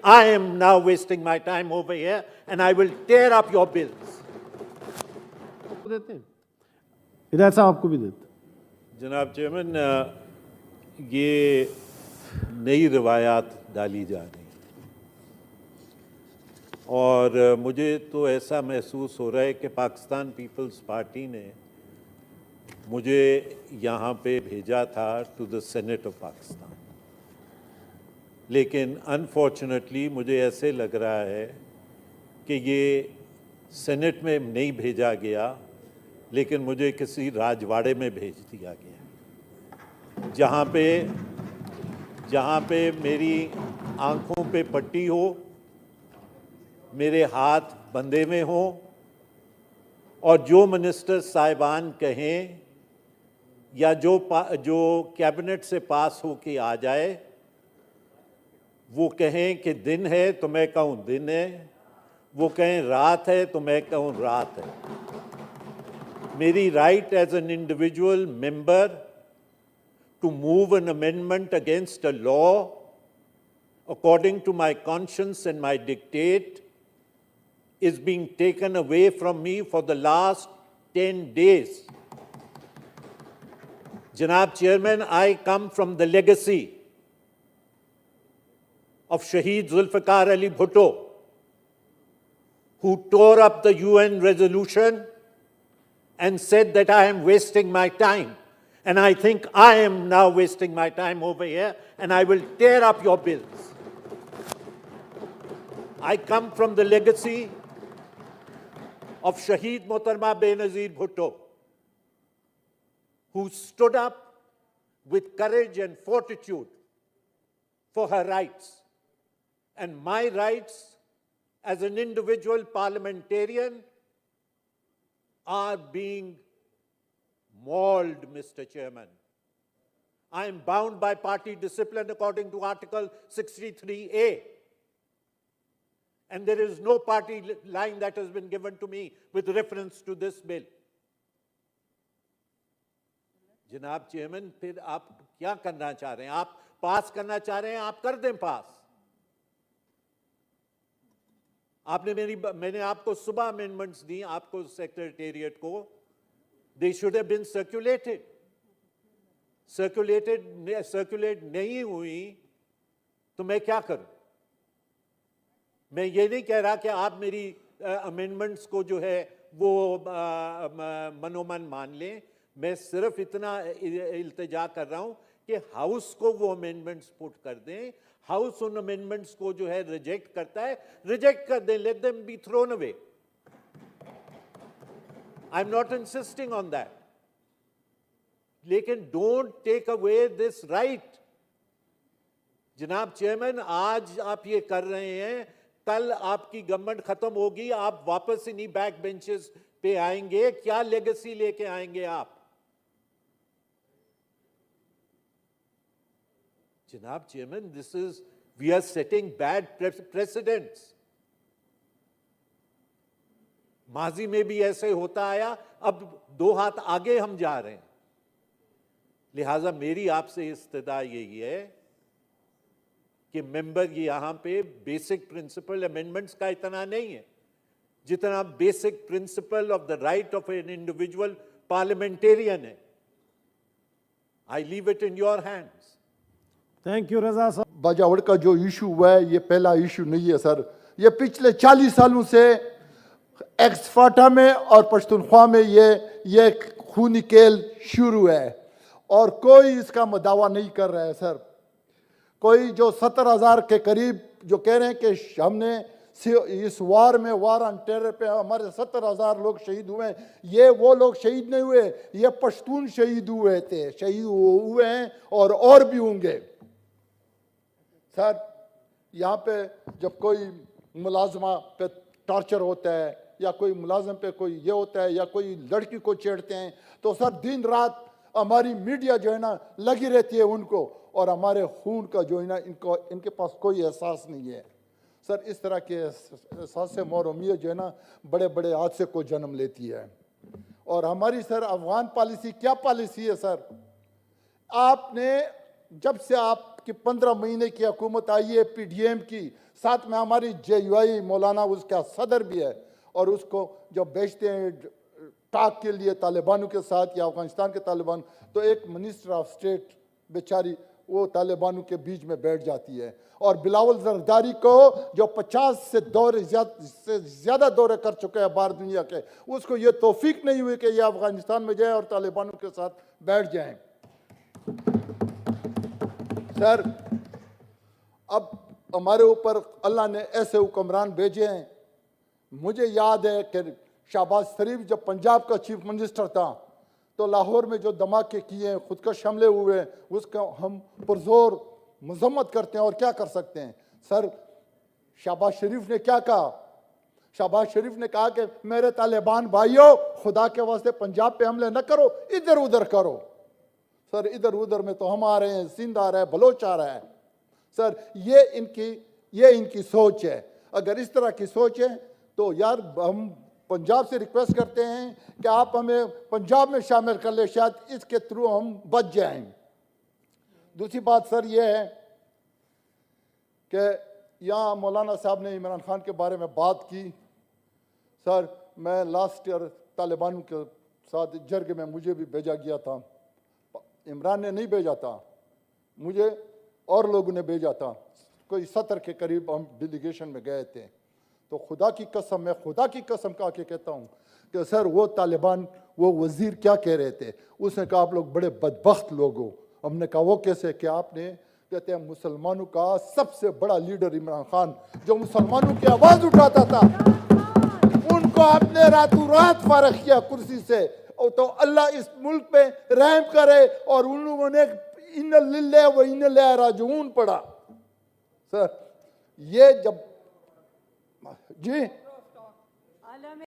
I am now wasting my time over here and I will tear up your bills. देते हैं हिदायत साहब, आपको भी देते हैं। जनाब चेयरमैन, ये नई रवायात डाली जा रही हैं और मुझे तो ऐसा महसूस हो रहा है कि पाकिस्तान पीपल्स पार्टी ने मुझे यहाँ पे भेजा था to the senate of Pakistan, लेकिन अनफॉर्चुनेटली मुझे ऐसे लग रहा है कि ये सेनेट में नहीं भेजा गया, लेकिन मुझे किसी राजवाड़े में भेज दिया गया, जहाँ पे मेरी आँखों पे पट्टी हो, मेरे हाथ बंधे में हों और जो मिनिस्टर साहिबान कहें या जो कैबिनेट से पास हो के आ जाए वो कहें कि दिन है तो मैं कहूँ दिन है, वो कहें रात है तो मैं कहूँ रात है। मेरी right as an individual member to move an amendment against a law according to my conscience and my dictate is being taken away from me for the last 10 days. Janab Chairman, I come from the legacy of Shaheed Zulfikar Ali Bhutto, who tore up the UN resolution and said that I am wasting my time. And I think I am now wasting my time over here, and I will tear up your bills. I come from the legacy of Shaheed Mohtarma Benazir Bhutto, who stood up with courage and fortitude for her rights. And my rights as an individual parliamentarian are being mauled, Mr. Chairman. I am bound by party discipline according to Article 63A. And there is no party line that has been given to me with reference to this bill. जनाब chairman, फिर आप क्या करना चाह रहे हैं? आप पास करना चाह रहे हैं, आप कर दें पास। मैंने आपको सुबह अमेंडमेंट्स दी, आपको सेक्रेटेरिएट को, they should have been circulated. Circulate नहीं हुई तो मैं क्या करूं? मैं ये नहीं कह रहा कि आप मेरी अमेंडमेंट्स को जो है वो मनोमन मान लें। मैं सिर्फ इतना इल्तिजा कर रहा हूं कि हाउस को वो अमेंडमेंट्स पुट कर दें। हाउस उन अमेंडमेंट्स को जो है रिजेक्ट करता है, रिजेक्ट कर दें, let them be thrown away. I am not insisting on that, लेकिन don't take away this right. जनाब चेयरमैन, आज आप ये कर रहे हैं, कल आपकी गवर्नमेंट खत्म होगी, आप वापस इन्हीं बैक बेंचेस पे आएंगे, क्या लेगेसी लेके आएंगे आप? जनाब chairman, we are setting bad precedents. माजी में भी ऐसे होता आया, अब 2 हाथ आगे हम जा रहे हैं। लिहाजा मेरी आपसे इस्तदा यही है कि मेंबर यहां पे बेसिक प्रिंसिपल अमेंडमेंट्स का इतना नहीं है जितना basic principle of the right of an individual parliamentarian है। I leave it in your hands. Thank you Raza साहब। बाजावड़ का जो इशू हुआ है ये पहला इशू नहीं है सर, ये पिछले 40 सालों से एक्सफाटा में और पश्तूनख्वा में ये खूनी खेल शुरू है और कोई इसका दावा नहीं कर रहा है सर। कोई जो 70,000 के करीब जो कह रहे हैं कि हमने इस वार में, वार ऑन टेरर पे हमारे 70,000 लोग शहीद हुए हैं, ये वो लोग शहीद नहीं हुए, ये पश्तून शहीद हुए थे, शहीद हुए हैं और भी होंगे सर। यहाँ पे जब कोई मुलाजमा पे टॉर्चर होता है या कोई मुलाजम पे कोई ये होता है या कोई लड़की को छेड़ते हैं तो सर दिन रात हमारी मीडिया जो है ना लगी रहती है उनको, और हमारे खून का जो है ना इनके पास कोई एहसास नहीं है सर। इस तरह के एहसास से महरूमियत जो है ना बड़े बड़े हादसे को जन्म लेती है। और हमारी सर अफगान पॉलिसी क्या पॉलिसी है सर? आपने जब से आपकी की 15 महीने की हुकूमत आई है PDM की, साथ में हमारी JUI मौलाना उसका सदर भी है, और उसको जब बेचते हैं टाक के लिए तालिबानों के साथ या अफगानिस्तान के तालिबान, तो एक मिनिस्टर ऑफ स्टेट बेचारी वो तालिबानों के बीच में बैठ जाती है। और बिलावल जरदारी को जो 50 से ज़्यादा दौरे कर चुके हैं बाहर दुनिया के, उसको ये तौफीक नहीं हुई कि ये अफगानिस्तान में जाए और तालिबानों के साथ बैठ जाएं। सर, अब हमारे ऊपर अल्लाह ने ऐसे हुक्मरान भेजे हैं। मुझे याद है कि शहबाज शरीफ जब पंजाब का चीफ मिनिस्टर था तो लाहौर में जो धमाके किए, खुदकश हमले हुए, उसका हम पुरजोर मजम्मत करते हैं। और क्या कर सकते हैं सर? शहबाज शरीफ ने क्या कहा? शहबाज शरीफ ने कहा कि मेरे तालिबान भाइयों, खुदा के वास्ते पंजाब पे हमले न करो, इधर उधर करो। सर, इधर उधर में तो हम आ रहे हैं, सिंध आ रहा है, बलोच आ रहा है। सर, ये इनकी सोच है। अगर इस तरह की सोच है तो यार हम पंजाब से रिक्वेस्ट करते हैं कि आप हमें पंजाब में शामिल कर ले, शायद इसके थ्रू हम बच जाएं। दूसरी बात सर ये है कि यहाँ मौलाना साहब ने इमरान खान के बारे में बात की। सर, मैं लास्ट ईयर तालिबानों के साथ जर्ग में मुझे भी भेजा गया था। इमरान ने नहीं भेजा था, मुझे और लोगों ने भेजा था। कोई 70 के करीब हम डेलीगेशन में गए थे। तो खुदा की कसम, मैं खुदा की कसम का के कहता हूँ कि सर वो तालिबान, वो वजीर क्या कह रहे थे? उसने कहा आप लोग बड़े बदबख्त लोग हो। हमने कहा वो कैसे? कि आपने, कहते हैं मुसलमानों का सबसे बड़ा लीडर इमरान खान, जो मुसलमानों की आवाज़ उठाता था, उनको आपने रातों रात फारग किया कुर्सी से। तो अल्लाह इस मुल्क पे रहम करे। और उन्होंने इन्ना लिल्लाह व इन्ना इलैहि राजिऊन पढ़ा। सर, ये जब जी